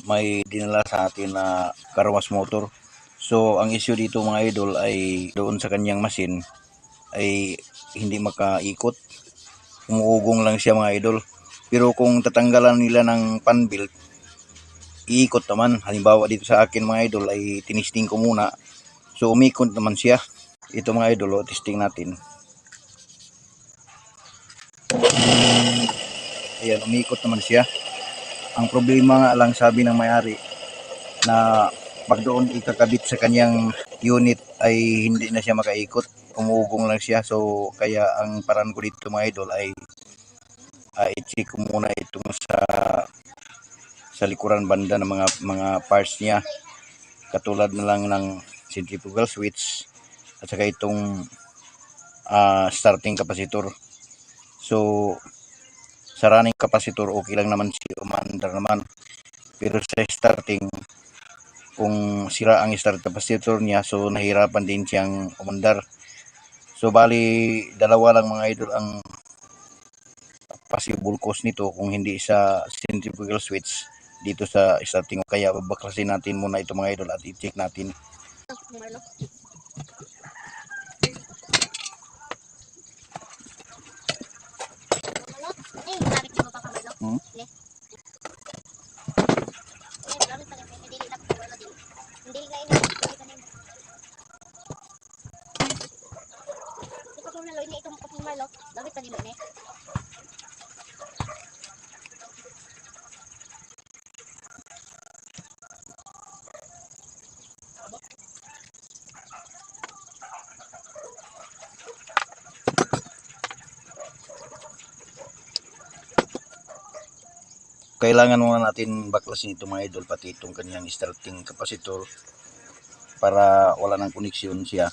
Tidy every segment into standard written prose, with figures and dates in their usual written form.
may dinala sa atin na car wash motor. So ang issue dito mga idol ay doon sa kanyang machine ay hindi makaikot. Umuugong lang siya mga idol. Pero kung tatanggalan nila ng pan belt, iikot naman. Halimbawa dito sa akin mga idol ay tinisting ko muna. So umikot naman siya. Ito mga idol, testing natin. Ayan, umikot naman siya. Ang problema nga lang, sabi ng may-ari, na pag doon ikakabit sa kanyang unit ay hindi na siya makaikot. Umuugong lang siya. So kaya ang paraan ko dito mga idol ay i-check ko muna itong sa likuran banda ng mga parts niya. Katulad na lang ng centrifugal switch at saka itong starting capacitor. So sa running capacitor okay lang naman siya, umandar naman. Pero sa starting, kung sira ang start capacitor niya, so nahirapan din siyang umandar. So bali dalawa lang mga idol ang possible cause nito kung hindi sa centrifugal switch dito sa starting. Kaya babaklasin natin muna ito mga idol at i-check natin. Hmm? Kailangan muna natin baklasin ito mga idol, pati itong kanyang starting capacitor para wala ng koneksyon siya.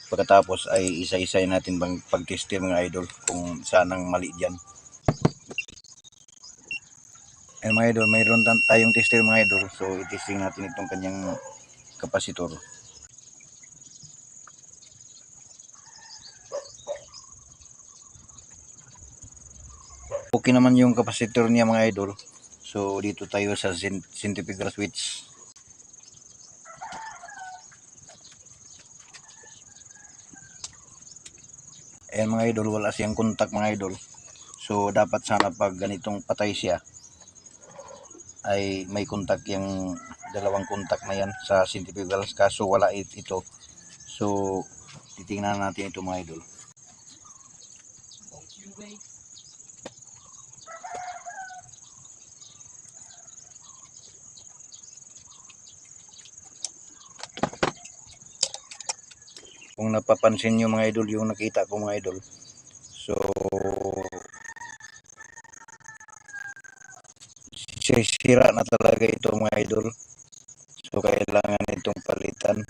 Pagkatapos ay isa-isay natin bang pag-tester mga idol kung saan ang mali dyan. Ay mga idol, mayroon tayong tester mga idol. So i-testing natin itong kanyang capacitor. Okay naman yung capacitor niya mga idol. So dito tayo sa centrifugal switch. Ayan mga idol, wala siyang contact mga idol. So dapat sana pag ganitong patay siya ay may contact yung dalawang contact na yan sa centrifugal, kaso wala ito. So titingnan natin ito mga idol. Kung napapansin nyo mga idol, yung nakita ko mga idol, so sira na talaga ito mga idol. So kailangan itong palitan.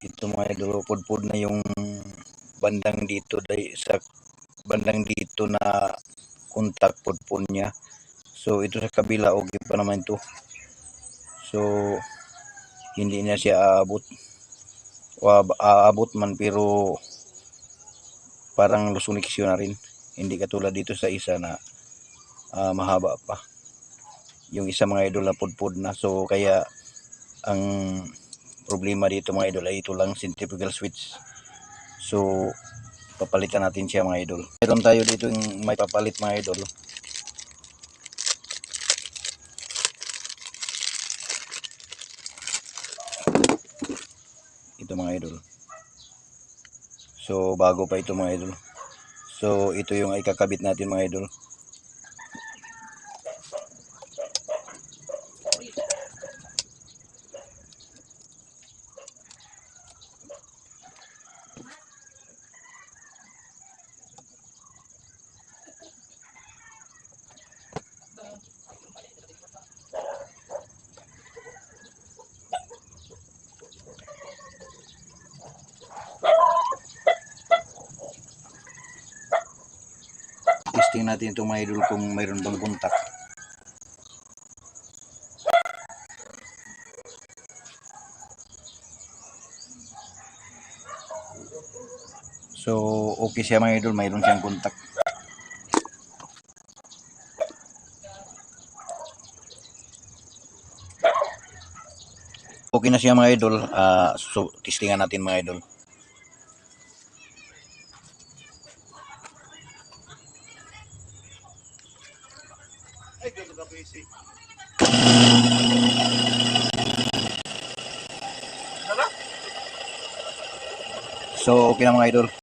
Ito mga idol, pudpud na yung bandang dito, sa bandang dito na contact pudpud niya. So ito sa kabila okay pa naman ito. So hindi na siya aabot. O aabot man pero parang lusunik na rin. Hindi katulad dito sa isa na mahaba pa. Yung isa mga idol na pudpud na. So kaya ang problema dito mga idol ay ito lang, centrifugal switch. So papalitan natin siya mga idol. Meron tayo dito yung may papalit mga idol. Ito mga idol. So bago pa ito mga idol. So ito yung ikakabit natin mga idol. Testing natin itong mga idol kung mayroon bang contact. So okay siya mga idol, mayroon siyang contact. Okay na siya mga idol. So, testingan natin mga idol. So, okay na mga idol.